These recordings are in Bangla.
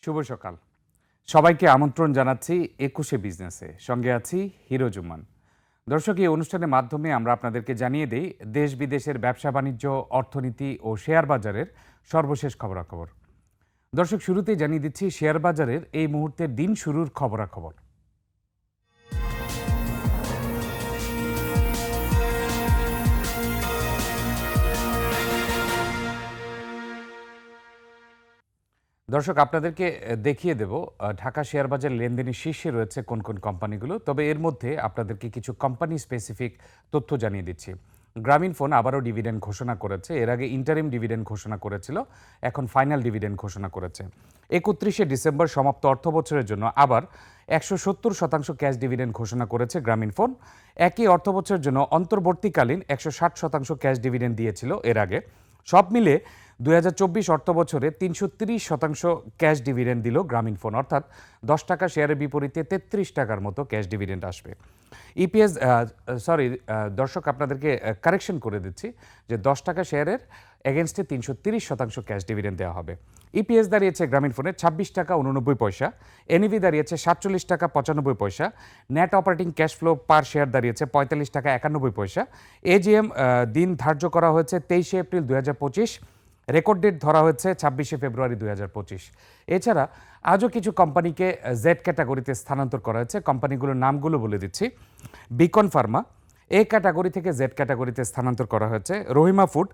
শুভ সকাল। সবাইকে আমন্ত্রণ জানাচ্ছি ২১শে বিজনেসে। সঙ্গে আছি হিরো জুম্মান। দর্শক, এই অনুষ্ঠানের মাধ্যমে আমরা আপনাদেরকে জানিয়ে দেই দেশ বিদেশের ব্যবসা বাণিজ্য, অর্থনীতি ও শেয়ার বাজারের সর্বশেষ খবরাখবর। দর্শক, শুরুতেই জানিয়ে দিচ্ছি শেয়ার বাজারের এই মুহূর্তের দিন শুরুর খবরাখবর। দর্শক, আপনাদেরকে দেখিয়ে দেব ঢাকা শেয়ার বাজার লেনদেনের শীর্ষে রয়েছে কোন কোন কোম্পানিগুলো। তবে এর মধ্যে আপনাদেরকে কিছু কোম্পানি স্পেসিফিক তথ্য জানিয়ে দিচ্ছি। গ্রামীণফোন আবারও ডিভিডেন্ড ঘোষণা করেছে। এর আগে ইন্টারিম ডিভিডেন্ড ঘোষণা করেছিল, এখন ফাইনাল ডিভিডেন্ড ঘোষণা করেছে। ৩১শে ডিসেম্বর সমাপ্ত অর্থবছরের জন্য আবার ১৭০% ক্যাশ ডিভিডেন্ড ঘোষণা করেছে গ্রামীণফোন। একই অর্থবছরের জন্য অন্তর্বর্তীকালীন ১৬০% ক্যাশ ডিভিডেন্ড দিয়েছিল এর আগে। সব মিলে ২০২৪ অর্থবছরে ৩৩০% ক্যাশ ডিভিডেন্ড দিল গ্রামীণফোন, অর্থাৎ ১০ টাকা শেয়ারের বিপরীতে ৩৩ টাকার মতো ক্যাশ ডিভিডেন্ড আসবে। ইপিএস দর্শক, আপনাদেরকে কারেকশন করে দিচ্ছি যে ১০ টাকা শেয়ারের এগেনস্টে ৩৩০% ক্যাশ ডিভিডেন্ড দেওয়া হবে। ইপিএস দাঁড়িয়েছে গ্রামীণফোনের ২৬ টাকা ৮৯ পয়সা, এনইভি দাঁড়িয়েছে ৪৭ টাকা ৯৫ পয়সা, নেট অপারেটিং ক্যাশ ফ্লো পার শেয়ার দাঁড়িয়েছে ৪৫ টাকা ৯১ পয়সা। এজিএম দিন ধার্য করা হয়েছে ২৩শে এপ্রিল ২০২৫, রেকর্ড ডেট ধরা হয়েছে ২৬শে ফেব্রুয়ারি ২০২৫। এছাড়া আজও কিছু কোম্পানিকে জেড ক্যাটাগরিতে স্থানান্তর করা হয়েছে। কোম্পানিগুলোর নামগুলো বলে দিচ্ছি। বিকন ফার্মা এ ক্যাটাগরি থেকে জেড ক্যাটাগরিতে স্থানান্তর করা হয়েছে। রহিমা ফুড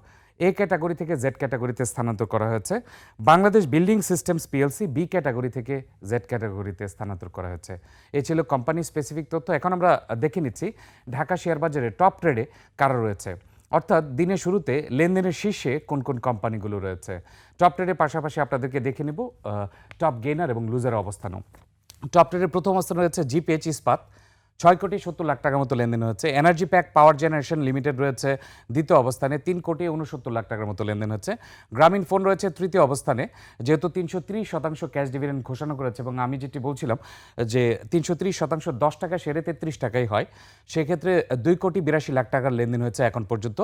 এ ক্যাটাগরি থেকে জেড ক্যাটাগরিতে স্থানান্তর করা হয়েছে। Bangladesh building systems PLC B category থেকে জেড ক্যাটাগরিতে স্থানান্তর করা হয়েছে। এই ছিল কোম্পানি স্পেসিফিক তথ্য। এখন আমরা দেখে নিচ্ছি ঢাকা শেয়ার বাজারে টপ ট্রেডে কারা রয়েছে, অর্থাৎ দিনের শুরুতে লেনদেনের শীর্ষে কোন কোন কোম্পানিগুলো রয়েছে। টপ ট্রেডের পাশাপাশি আপনাদেরকে দেখে নেব টপ গেইনার এবং লুজারের অবস্থানও। টপ ট্রেডের প্রথম অবস্থানে রয়েছে জিপিএইচ ইস্পাত, ৬,৭০,০০,০০০ টাকার মতো লেনদেন হচ্ছে। Energy pack power generation limited রয়েছে দ্বিতীয় অবস্থানে, ৩,৬৯,০০,০০০ টাকার মতো লেনদেন হচ্ছে। গ্রামীণফোন রয়েছে তৃতীয় অবস্থানে, যেহেতু ৩৩০% ক্যাশ ডিভিডেন্ড ঘোষণা করেছে এবং আমি যেটি বলছিলাম যে ৩৩০% ১০ টাকা সেরে ৩৩ টাকাই হয়, সেক্ষেত্রে ২,৮২,০০,০০০ টাকার লেনদেন হয়েছে এখন পর্যন্ত।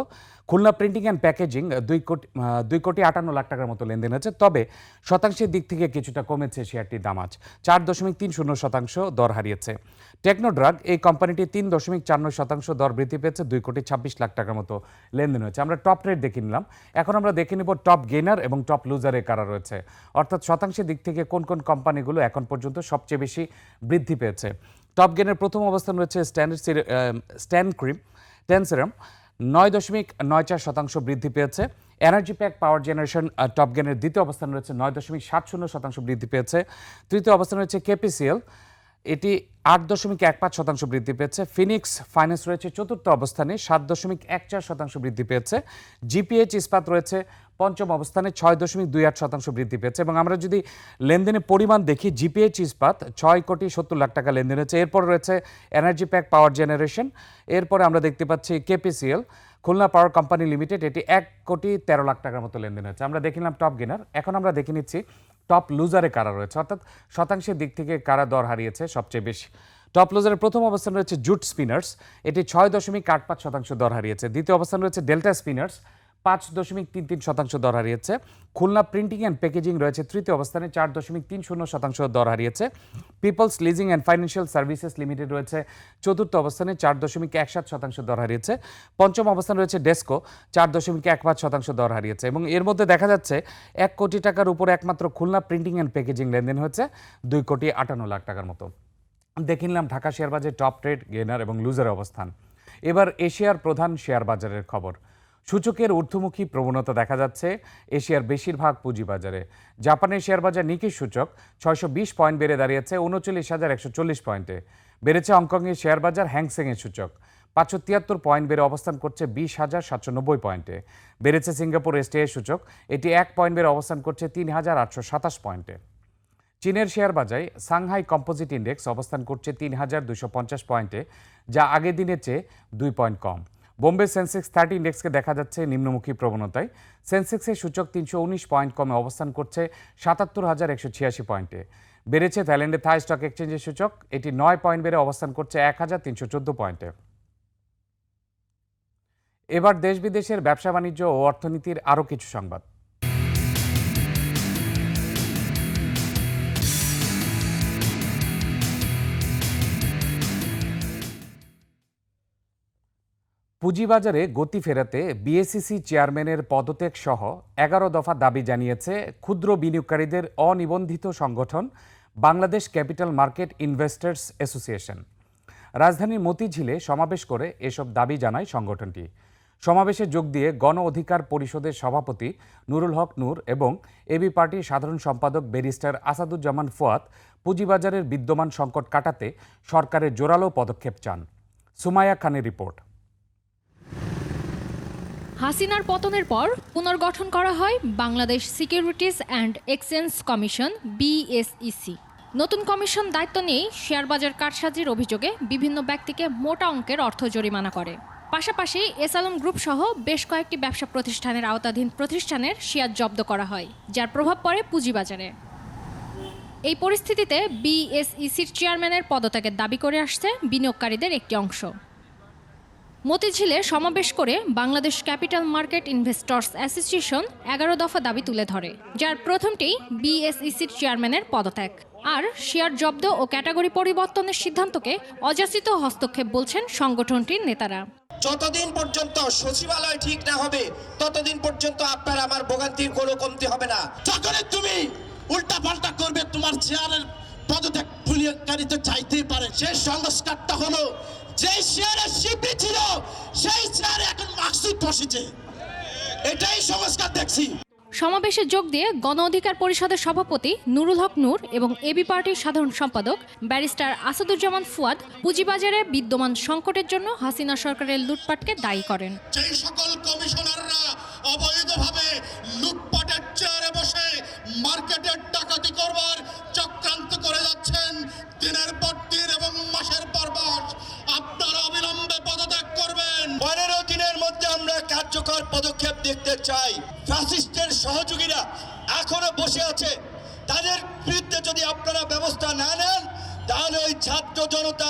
খুলনা প্রিন্টিং অ্যান্ড প্যাকেজিং ২,৫৮,০০,০০০ টাকার মতো লেনদেন হচ্ছে, তবে শতাংশের দিক থেকে কিছুটা কমেছে শেয়ারটির দাম, আজ ৪.৩০% দর হারিয়েছে। টেকনোড্রাগ এই কোম্পানিটি ৩.৪৯% দর বৃদ্ধি পেয়েছে, ২,২৬,০০,০০০ টাকার মতো লেনদেন হয়েছে। আমরা টপ রেট দেখে নিলাম। এখন আমরা দেখে নিব টপ গেইনার এবং টপ লুজারে কারা রয়েছে, অর্থাৎ শতাংশের দিক থেকে কোন কোন কোম্পানিগুলো এখন পর্যন্ত সবচেয়ে বেশি বৃদ্ধি পেয়েছে। টপ গেইনের প্রথম অবস্থান রয়েছে টেনসেরাম ৯.৯৪% বৃদ্ধি পেয়েছে। Energypac power generation top গেইনের দ্বিতীয় অবস্থান রয়েছে ৯.৭০% বৃদ্ধি পেয়েছে। তৃতীয় অবস্থান রয়েছে কেপিসিএল, এটি ৮.১৫% বৃদ্ধি পেয়েছে। ফিনিক্স ফাইন্যান্স রয়েছে চতুর্থ অবস্থানে, ৭.১৪% বৃদ্ধি পেয়েছে। জিপিএইচ ইস্পাত রয়েছে পঞ্চম অবস্থানে, ৬.২৮% বৃদ্ধি পেয়েছে। এবং আমরা যদি লেনদেনের পরিমাণ দেখি, জিপিএইচ ইস্পাত ৬,৭০,০০,০০০ টাকা লেনদেন হয়েছে। এরপর রয়েছে এনার্জি প্যাক পাওয়ার জেনারেশন, এরপরে আমরা দেখতে পাচ্ছি কেপিসিএল খুলনা পাওয়ার কোম্পানি লিমিটেড, এটি ১,১৩,০০,০০০ টাকার মতো লেনদেন হয়েছে। আমরা দেখে নিলাম টপ গেইনার। এখন আমরা দেখে নিচ্ছি টপ লুজারে কারা রয়েছে, অর্থাৎ শতাংশের দিক থেকে কারা দর হারিয়েছে সবচেয়ে বেশি। টপ লুজারের প্রথম অবস্থান রয়েছে জুট স্পিনার্স, এটি ৬.৮৫% দর হারিয়েছে। দ্বিতীয় অবস্থান রয়েছে ডেল্টা স্পিনার্স, ৫.৩৩% দর হারিয়েছে। খুলনা প্রিন্টিং অ্যান্ড প্যাকেজিং রয়েছে তৃতীয় অবস্থানে, ৪.৩০% দর হারিয়েছে। People's leasing and financial services limited রয়েছে চতুর্থ অবস্থানে, ৪.১৭% দর হারিয়েছে। পঞ্চম অবস্থানে রয়েছে ডেস্কো, ৪.১৫% দর হারিয়েছে। এবং এর মধ্যে দেখা যাচ্ছে ১ কোটি টাকার উপরে একমাত্র খুলনা প্রিন্টিং অ্যান্ড প্যাকেজিং লেনদেন হয়েছে ২,৫৮,০০,০০০ টাকার মতো। দেখে নিলাম ঢাকা শেয়ার বাজারে টপ ট্রেড, গেইনার এবং লুজারের অবস্থান। এবার এশিয়ার প্রধান শেয়ার বাজারের খবর। সূচকের ঊর্ধ্বমুখী প্রবণতা দেখা যাচ্ছে এশিয়ার বেশিরভাগ পুঁজিবাজারে। জাপানের শেয়ার বাজার নিকি সূচক ৬২০ পয়েন্ট বেড়ে দাঁড়িয়েছে ৩৯,১৪০ পয়েন্টে। বেড়েছে হংকংয়ের শেয়ার বাজার হ্যাংসেংয়ের সূচক ৫৭৩ পয়েন্ট বেড়ে অবস্থান করছে ২০,৭৯০ পয়েন্টে। বেড়েছে সিঙ্গাপুর এসটিআই সূচক, এটি ১ পয়েন্ট বেড়ে অবস্থান করছে ৩,৮২৭ পয়েন্টে। চীনের শেয়ার বাজারে সাংহাই কম্পোজিট ইন্ডেক্স অবস্থান করছে ৩,২৫০ পয়েন্টে, যা আগের দিনের চেয়ে ২ পয়েন্ট কম। বোম্বে সেন্সেক্স 30 ইন্ডেক্সকে দেখা যাচ্ছে নিম্নমুখী প্রবণতায়। সেন্সেক্সের সূচক ৩১৯ পয়েন্ট কমে অবস্থান করছে ৭৭,১৮৬ পয়েন্টে। বেড়েছে থাইল্যান্ডের থাই স্টক এক্সচেঞ্জের সূচক, এটি ৯ পয়েন্ট বেড়ে অবস্থান করছে ১,৩১৪ পয়েন্টে। এবার দেশ বিদেশের ব্যবসা বাণিজ্য ও অর্থনীতির আরও কিছু সংবাদ। পুঁজিবাজারে গতি ফেরাতে বিএসইসি চেয়ারম্যানের পদত্যাগ সহ ১১ দফা দাবি জানিয়েছে ক্ষুদ্র বিনিয়োগকারীদের অনিবন্ধিত সংগঠন Bangladesh capital market investors association. রাজধানীর মতিঝিলে সমাবেশ করে এসব দাবি জানায় সংগঠনটি। সমাবেশে যোগ দিয়ে গণ অধিকার পরিষদের সভাপতি নুরুল হক নূর এবং এবি পার্টির সাধারণ সম্পাদক ব্যারিস্টার আসাদুজ্জামান ফুয়াদ পুঁজিবাজারের বিদ্যমান সংকট কাটাতে সরকারের জোরালো পদক্ষেপ চান। সুমাইয়া খানের রিপোর্ট। হাসিনার পতনের পর পুনর্গঠন করা হয় Bangladesh securities and exchange commission BSEC. নতুন কমিশন দায়িত্ব নিয়েই শেয়ারবাজার কারসাজির অভিযোগে বিভিন্ন ব্যক্তিকে মোটা অঙ্কের অর্থ জরিমানা করে। পাশাপাশি এসআলম গ্রুপ সহ বেশ কয়েকটি ব্যবসা প্রতিষ্ঠানের আওতাধীন প্রতিষ্ঠানের শেয়ার জব্দ করা হয়, যার প্রভাব পড়ে পুঁজিবাজারে। এই পরিস্থিতিতে বিএসইসির চেয়ারম্যানের পদত্যাগের দাবি করে আসছে বিনিয়োগকারীদের একটি অংশ। মতিঝিলে সমাবেশ করে Bangladesh capital market investors association ১১ দফা দাবি তুলে ধরে, যার প্রথমটি বিএসইসির চেয়ারম্যানের পদত্যাগ আর শেয়ার জব্দ ও ক্যাটাগরি পরিবর্তনের সিদ্ধান্তকে অযাচিত হস্তক্ষেপ বলছেন সংগঠনটির নেতারা। যতদিন পর্যন্ত সচিবালয় ঠিক না হবে ততদিন পর্যন্ত আপনার আমার ভোগান্তির কোনো কমতি হবে না। যখন তুমি উল্টা পাল্টা করবে, তোমার চেয়ারের পদত্যাগ বিনিয়োগকারীতে চাইতেই পারে। সেই সংস্কারটা হলো যে শেয়ারের শিবলি ছিল সেই শেয়ারে এখন মাকসুদ বসেছে, এটাই সংস্কার দেখছি। সমাবেশে যোগ দিয়ে গণ অধিকার পরিষদের সভাপতি নুরুল হক নূর এবং এবি পার্টির সাধারণ সম্পাদক ব্যারিস্টার আসাদুজ্জামান ফুয়াদ পুঁজিবাজারে বিদ্যমান সংকটের জন্য হাসিনা সরকারের লুটপাটকে দায়ী করেন। যেই সকল কমিশনাররা অবৈধভাবে লুটপাটের চেয়ারে বসে মার্কেটের ডাকাতি করবার চক্রান্ত করে যাচ্ছেন দিনের পর দিন এবং মাসের পর মাস, আপনারা অবিলম্বে পদত্যাগ করবেন। ১৫ দিনের মধ্যে আমরা কার্যকর পদক্ষেপ দেখতে চাই। ফ্যাসিস্টের সহযোগীরা এখনো বসে আছে, তাদের বিরুদ্ধে যদি আপনারা ব্যবস্থা না নেন তাহলে ওই ছাত্র জনতা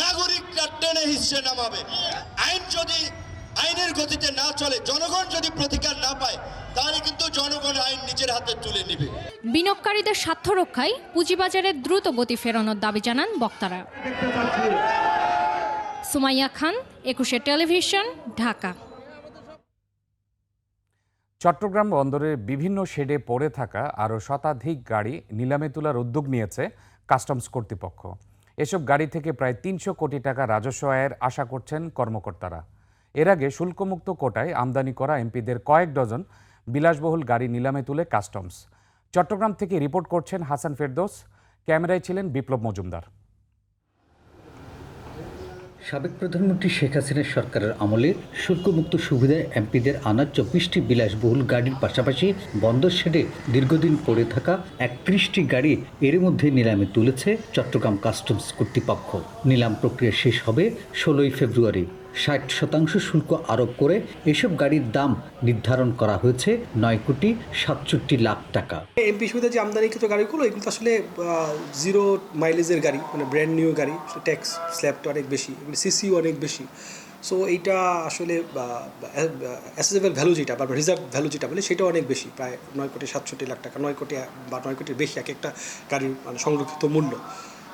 নাগরিকরা টেনে হিসেবে নামাবে। আইন যদি আইনের গতিতে না চলে, জনগণ যদি প্রতিকার না পায়, তাহলে কিন্তু জনগণ আইন নিজের হাতে তুলে নেবে। বিনিয়োগকারীদের স্বার্থ রক্ষায় পুঁজিবাজারে দ্রুত গতি ফেরানোর দাবি জানান বক্তারা। সুমাইয়া খান, ২১ টেলিভিশন, ঢাকা। চট্টগ্রাম বন্দরের বিভিন্ন শেডে পড়ে থাকা আরও শতাধিক গাড়ি নিলামে তোলার উদ্যোগ নিয়েছে কাস্টমস কর্তৃপক্ষ। এসব গাড়ি থেকে প্রায় ৩০০ কোটি টাকা রাজস্ব আয়ের আশা করছেন কর্মকর্তারা। এর আগে শুল্কমুক্ত কোটায় আমদানি করা এমপিদের কয়েক ডজন বিলাসবহুল গাড়ি নিলামে তুলে কাস্টমস। চট্টগ্রাম থেকে রিপোর্ট করছেন হাসান ফেরদৌস, ক্যামেরায় ছিলেন বিপ্লব মজুমদার। সাবেক প্রধানমন্ত্রী শেখ হাসিনার সরকারের আমলে শুল্কমুক্ত সুবিধায় এমপিদের আনা ২৪টি বিলাসবহুল গাড়ির পাশাপাশি বন্দর শেডে দীর্ঘদিন পড়ে থাকা ৩১টি গাড়ি এর মধ্যে নিলামে তুলেছে চট্টগ্রাম কাস্টমস কর্তৃপক্ষ। নিলাম প্রক্রিয়া শেষ হবে ১৬ই ফেব্রুয়ারি। ৬০% শুল্ক আরোপ করে এসব গাড়ির দাম নির্ধারণ করা হয়েছে ৯,৬৭,০০,০০০ টাকা। এমপি সুবিধা যে আমদানিকৃত গাড়িগুলো, এগুলো আসলে জিরো মাইলেজের গাড়ি, মানে ব্র্যান্ড নিউ গাড়ি, ট্যাক্স স্ল্যাবটা অনেক বেশি, সিসিও অনেক বেশি। সো এইটা আসলে অ্যাসেসেবল ভ্যালু যেটা বা রিজার্ভ ভ্যালু যেটা বলে সেটা অনেক বেশি, প্রায় ৯,৬৭,০০,০০০ টাকা, ৯ কোটি বা ৯ কোটির বেশি এক একটা গাড়ির মানে সংরক্ষিত মূল্য।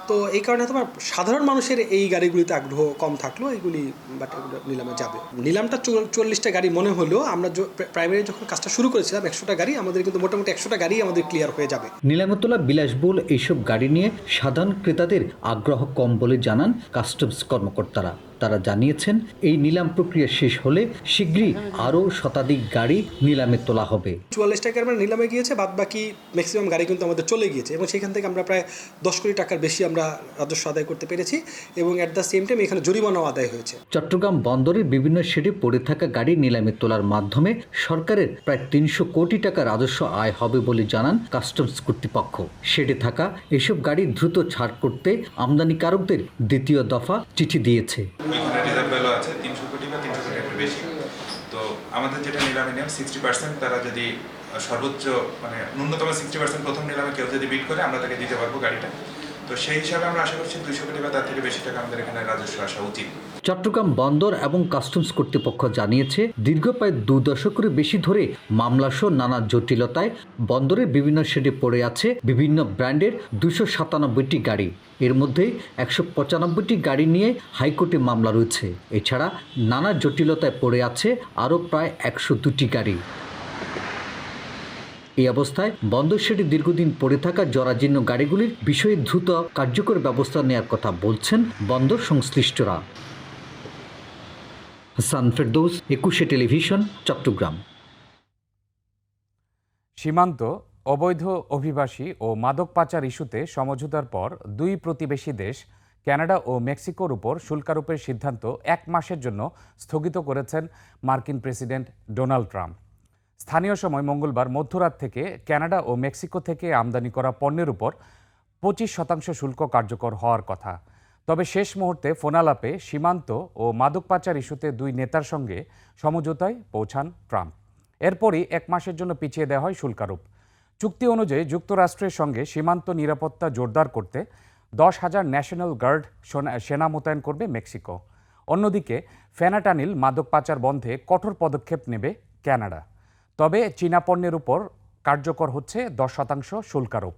তো এই কারণে তোমার সাধারণ মানুষের এই গাড়িগুলিতে আগ্রহ কম থাকলেও এইগুলি বাট নিলামে যাবে। নিলামটা ৪০টা গাড়ি মনে হলেও আমরা প্রাইমারি যখন কাজটা শুরু করেছিলাম ১০০টা গাড়ি, আমাদের কিন্তু মোটামুটি ১০০টা গাড়ি আমাদের ক্লিয়ার হয়ে যাবে। নিলামে তোলা বিলাসবহুল এইসব গাড়ি নিয়ে সাধারণ ক্রেতাদের আগ্রহ কম বলে জানান কাস্টমস কর্মকর্তারা। তারা জানিয়েছেন এই নিলাম প্রক্রিয়া শেষ হলে শীঘ্রই আরও শতাধিক গাড়ি নিলামে তোলা হবে। ৪৪টা গাড়ি আমরা নিলামে গিয়েছে, বাদ বাকি ম্যাক্সিমাম গাড়ি কিন্তু আমাদের চলে গিয়েছে এবং সেখান থেকে আমরা প্রায় ১০ কোটি টাকার বেশি আমরা রাজস্ব আদায় করতে পেরেছি এবং অ্যাট দ্য সেম টাইম এখানে জরিমানাও আদায় হয়েছে। চট্টগ্রাম বন্দরের বিভিন্ন শেডে পড়ে থাকা গাড়ি নিলামে তোলার মাধ্যমে সরকারের প্রায় ৩০০ কোটি টাকা রাজস্ব আয় হবে বলে জানান কাস্টমস কর্তৃপক্ষ। শেডে থাকা এসব গাড়ি দ্রুত ছাড় করতে আমদানিকারকদের দ্বিতীয় দফা চিঠি দিয়েছে। আছে ৩০০ কোটি বা ৩০০ কোটির বেশি। তো আমাদের যেটা নিলামে নিয়ম 60% তারা যদি সর্বোচ্চ মানে ন্যূনতম 60% প্রথম নিলামে কেউ যদি বিড করে আমরা তাকে দিতে পারবো গাড়িটা। তো সেই হিসাবে আমরা আশা করছি ২০০ কোটি বা তার থেকে বেশি টাকা আমাদের এখানে রাজস্ব আসা উচিত। চট্টগ্রাম বন্দর এবং কাস্টমস কর্তৃপক্ষ জানিয়েছে, দীর্ঘ প্রায় 2 দশকের বেশি ধরে মামলাসহ নানা জটিলতায় বন্দরের বিভিন্ন শেডে পড়ে আছে বিভিন্ন ব্র্যান্ডের 297টি গাড়ি। এর মধ্যে 195টি গাড়ি নিয়ে হাইকোর্টে মামলা রয়েছে। এছাড়া নানা জটিলতায় পড়ে আছে আরও প্রায় 102টি গাড়ি। এই অবস্থায় বন্দর শেডে দীর্ঘদিন পড়ে থাকা জরাজীর্ণ গাড়িগুলির বিষয়ে দ্রুত কার্যকর ব্যবস্থা নেওয়ার কথা বলছেন বন্দর সংশ্লিষ্টরা। হাসান ফেরদৌস, 21 টেলিভিশন, চট্টগ্রাম। সীমান্ত, অবৈধ অভিবাসী ও মাদক পাচার ইস্যুতে সমঝোতার পর 2 প্রতিবেশী দেশ কানাডা ও মেক্সিকোর উপর শুল্কারোপের সিদ্ধান্ত 1 মাসের জন্য স্থগিত করেছেন মার্কিন প্রেসিডেন্ট ডোনাল্ড ট্রাম্প। স্থানীয় সময় মঙ্গলবার মধ্যরাত থেকে কানাডা ও মেক্সিকো থেকে আমদানি করা পণ্যের উপর 25% শুল্ক কার্যকর হওয়ার কথা। তবে শেষ মুহূর্তে ফোনালাপে সীমান্ত ও মাদক পাচার ইস্যুতে 2 নেতার সঙ্গে সমঝোতায় পৌঁছান ট্রাম্প। এরপরই 1 মাসের জন্য পিছিয়ে দেওয়া হয় শুল্কারোপ। চুক্তি অনুযায়ী যুক্তরাষ্ট্রের সঙ্গে সীমান্ত নিরাপত্তা জোরদার করতে 10,000 ন্যাশনাল গার্ড সেনা মোতায়েন করবে মেক্সিকো। অন্যদিকে ফেনাটানিল মাদক পাচার বন্ধে কঠোর পদক্ষেপ নেবে কানাডা। তবে চীনা পণ্যের উপর কার্যকর হচ্ছে 10% শুল্কারোপ।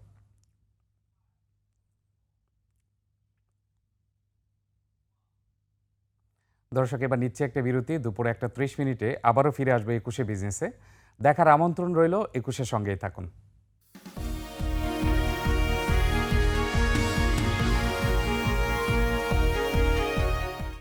দর্শক, এবার নিচ্ছে একটা বিরতি। দুপুরে 1:30 আবারও ফিরে আসবে 21 বিজনেসে। দেখার আমন্ত্রণ রইল। 21-এর সঙ্গেই থাকুন।